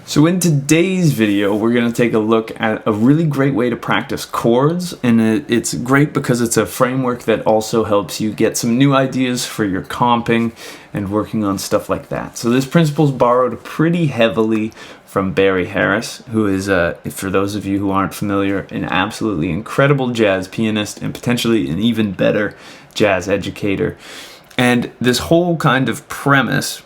So in today's video, we're going to take a look at a really great way to practice chords, and it's great because it's a framework that also helps you get some new ideas for your comping and working on stuff like that. So this principle is borrowed pretty heavily from Barry Harris, who is, for those of you who aren't familiar, an absolutely incredible jazz pianist and potentially an even better jazz educator. And this whole kind of premise,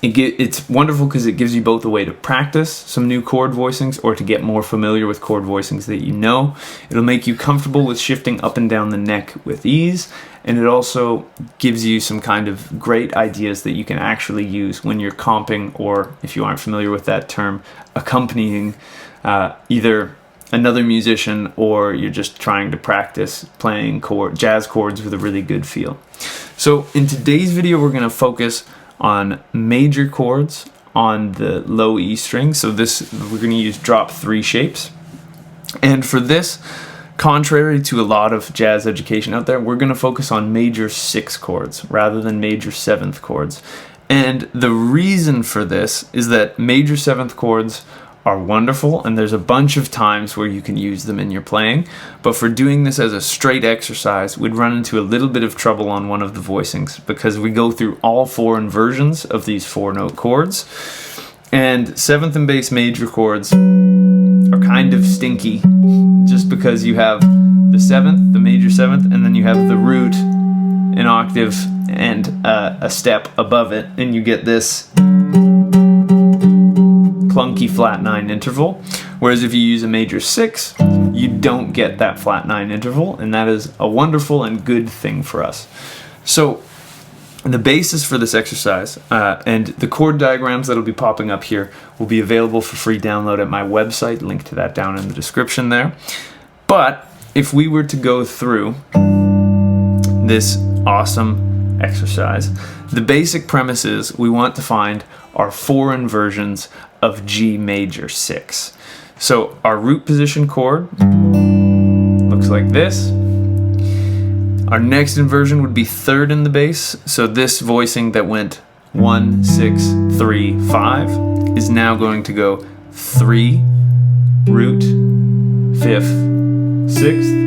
it's wonderful because it gives you both a way to practice some new chord voicings or to get more familiar with chord voicings that you know. It'll make you comfortable with shifting up and down the neck with ease, and it also gives you some kind of great ideas that you can actually use when you're comping, or if you aren't familiar with that term, accompanying either another musician or you're just trying to practice playing jazz chords with a really good feel. So in today's video, we're going to focus on major chords on the low E string. So we're going to use drop 3 shapes. And for this, contrary to a lot of jazz education out there, we're going to focus on major 6 chords rather than major 7th chords. And the reason for this is that major 7th chords are wonderful, and there's a bunch of times where you can use them in your playing, but for doing this as a straight exercise, we'd run into a little bit of trouble on one of the voicings because we go through all 4 inversions of these 4-note chords, and 7th and bass major chords are kind of stinky just because you have the 7th, the major 7th, and then you have the root, an octave, and a step above it, and you get this clunky flat 9 interval, whereas if you use a major 6, you don't get that flat 9 interval, and that is a wonderful and good thing for us. So the basis for this exercise and the chord diagrams that'll be popping up here will be available for free download at my website, link to that down in the description there. But if we were to go through this awesome exercise, the basic premise is we want to find our 4 inversions of G major 6. So our root position chord looks like this. Our next inversion would be 3rd in the bass. So this voicing that went 1, 6, 3, 5 is now going to go 3, root, 5th, 6th.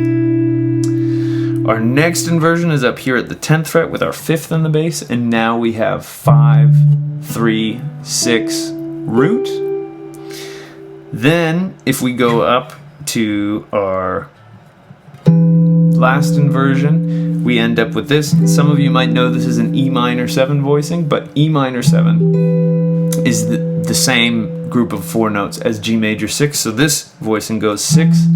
Our next inversion is up here at the 10th fret with our 5th in the bass, and now we have 5, 3, 6, root. Then if we go up to our last inversion, we end up with this. Some of you might know this is an E minor 7 voicing, but E minor 7 is the same group of 4 notes as G major 6. So this voicing goes 6,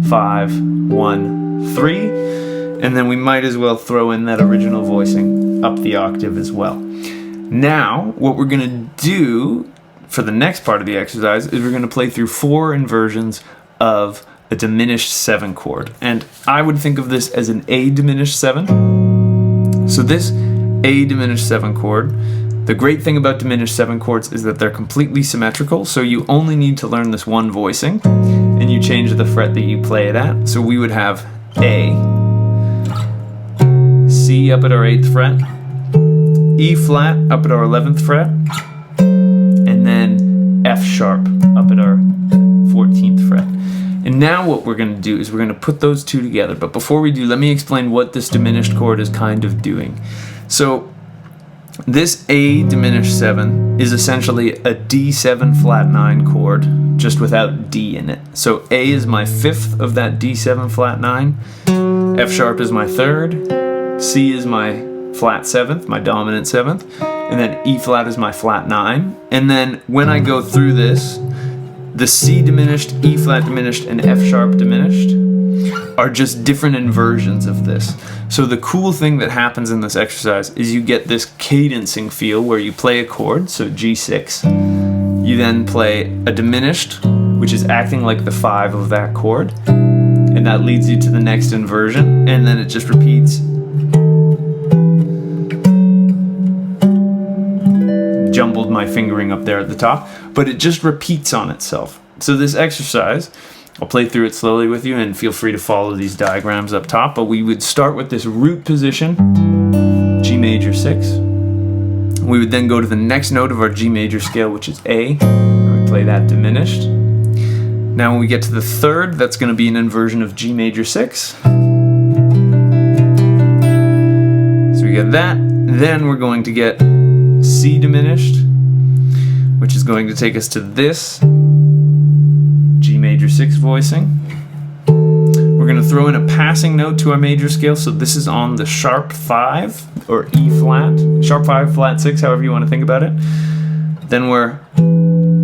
5, 1, 3, and then we might as well throw in that original voicing up the octave as well. Now what we're going to do for the next part of the exercise is we're going to play through 4 inversions of a diminished 7 chord. And I would think of this as an A diminished 7. So this A diminished 7 chord, the great thing about diminished 7 chords is that they're completely symmetrical, so you only need to learn this one voicing and you change the fret that you play it at. So we would have A, C up at our 8th fret, E flat up at our 11th fret, and then F sharp up at our 14th fret. And now what we're going to do is we're going to put those 2 together. But before we do, let me explain what this diminished chord is kind of doing. So this A diminished 7 is essentially a D7 flat 9 chord, just without D in it. So A is my 5th of that D7 flat 9, F sharp is my 3rd, C is my flat 7th, my dominant 7th, and then E flat is my flat 9. And then when I go through this, the C diminished, E flat diminished, and F sharp diminished are just different inversions of this. So the cool thing that happens in this exercise is you get this cadencing feel where you play a chord, so G6, you then play a diminished, which is acting like the 5 of that chord, and that leads you to the next inversion, and then it just repeats. Jumbled my fingering up there at the top, but it just repeats on itself. So this exercise, I'll play through it slowly with you, and feel free to follow these diagrams up top, but we would start with this root position, G major 6. We would then go to the next note of our G major scale, which is A, and we play that diminished. Now when we get to the third, that's going to be an inversion of G major 6. So we get that. Then we're going to get C diminished, which is going to take us to this G major 6 voicing. We're going to throw in a passing note to our major scale, so this is on the sharp 5 or E flat, sharp 5, flat 6, however you want to think about it. Then we're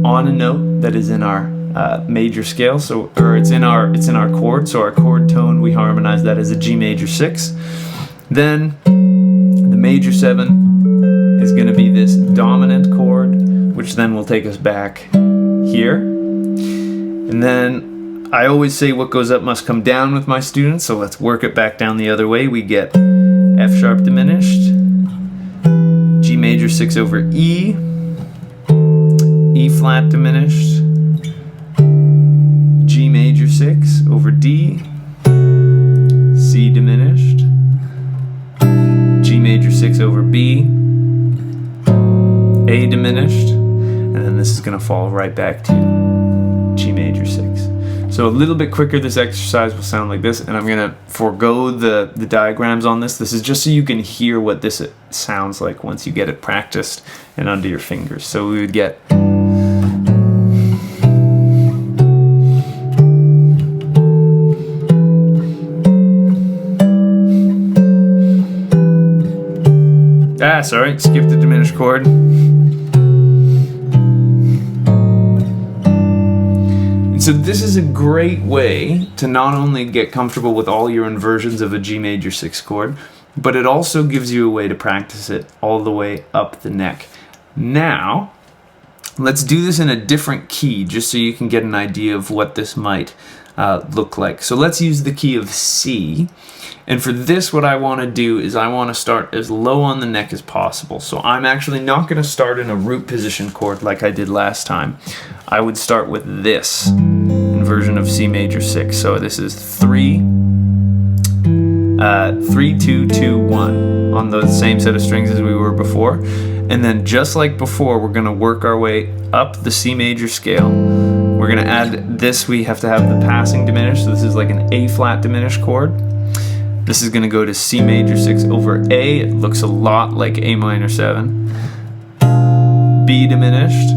on a note that is in our major scale, or it's in our chord, so our chord tone, we harmonize that as a G major 6. Then the major 7 is going to be this dominant chord, which then will take us back here. And then I always say what goes up must come down with my students, so let's work it back down the other way. We get F sharp diminished, G major 6 over E, E flat diminished, G major 6 over D, C diminished, G major 6 over B, A diminished, and then this is going to fall right back to G major 6. So a little bit quicker, this exercise will sound like this, and I'm going to forego the diagrams on this. This is just so you can hear what this sounds like once you get it practiced and under your fingers. So we would get... sorry, skip the diminished chord. So this is a great way to not only get comfortable with all your inversions of a G major 6 chord, but it also gives you a way to practice it all the way up the neck. Now, let's do this in a different key, just so you can get an idea of what this might look like. So let's use the key of C. And for this, what I want to do is I want to start as low on the neck as possible. So I'm actually not going to start in a root position chord like I did last time. I would start with this inversion of C major 6. So this is 3, 2, 2, 1 on the same set of strings as we were before. And then just like before, we're going to work our way up the C major scale. We're going to add this, we have to have the passing diminished. So this is like an A flat diminished chord. This is going to go to C major 6 over A. It looks a lot like A minor 7. B diminished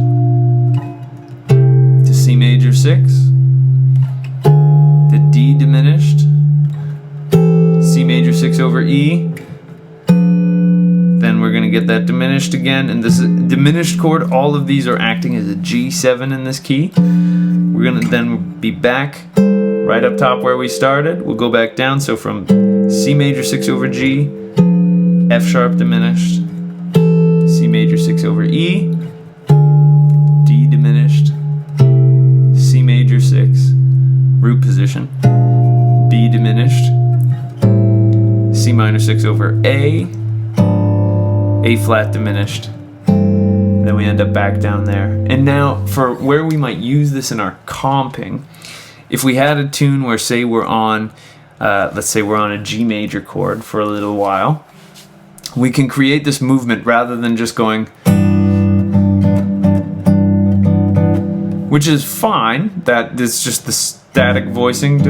to C major 6. To D diminished. C major 6 over E. Then we're going to get that diminished again. And this is diminished chord. All of these are acting as a G7 in this key. We're going to then be back right up top where we started. We'll go back down. So from C major 6 over G, F sharp diminished, C major 6 over E, D diminished, C major 6, root position, B diminished, C minor 6 over A flat diminished, and then we end up back down there. And now for where we might use this in our comping, if we had a tune where, say, we're on let's say we're on a G major chord for a little while, we can create this movement rather than just going, which is fine. That is just the static voicing.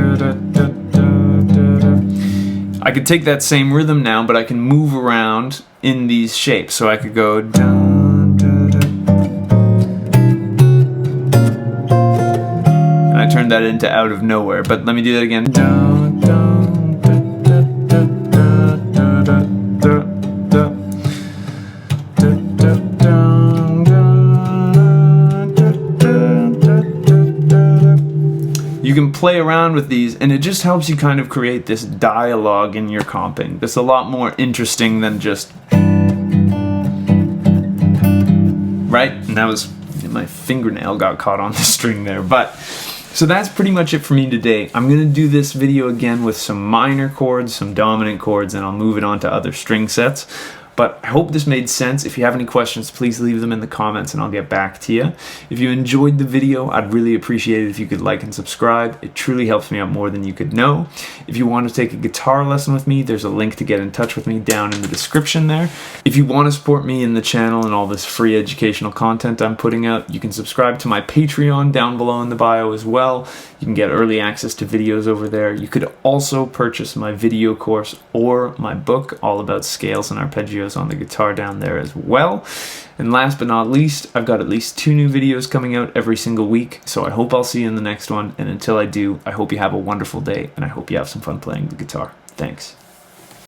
I could take that same rhythm now, but I can move around in these shapes. So I could go dun, dun, dun. And I turned that into Out of Nowhere, but let me do that again. Dun, dun. You can play around with these, and it just helps you kind of create this dialogue in your comping. That's a lot more interesting than just... Right? And that was... my fingernail got caught on the string there. But so that's pretty much it for me today. I'm going to do this video again with some minor chords, some dominant chords, and I'll move it on to other string sets. But I hope this made sense. If you have any questions, please leave them in the comments and I'll get back to you. If you enjoyed the video, I'd really appreciate it if you could like and subscribe. It truly helps me out more than you could know. If you want to take a guitar lesson with me, there's a link to get in touch with me down in the description there. If you want to support me in the channel and all this free educational content I'm putting out, you can subscribe to my Patreon down below in the bio as well. You can get early access to videos over there. You could also purchase my video course or my book all about scales and arpeggios on the guitar down there as well. And last but not least, I've got at least 2 new videos coming out every single week, so I hope I'll see you in the next one. And until I do, I hope you have a wonderful day, and I hope you have some fun playing the guitar. Thanks.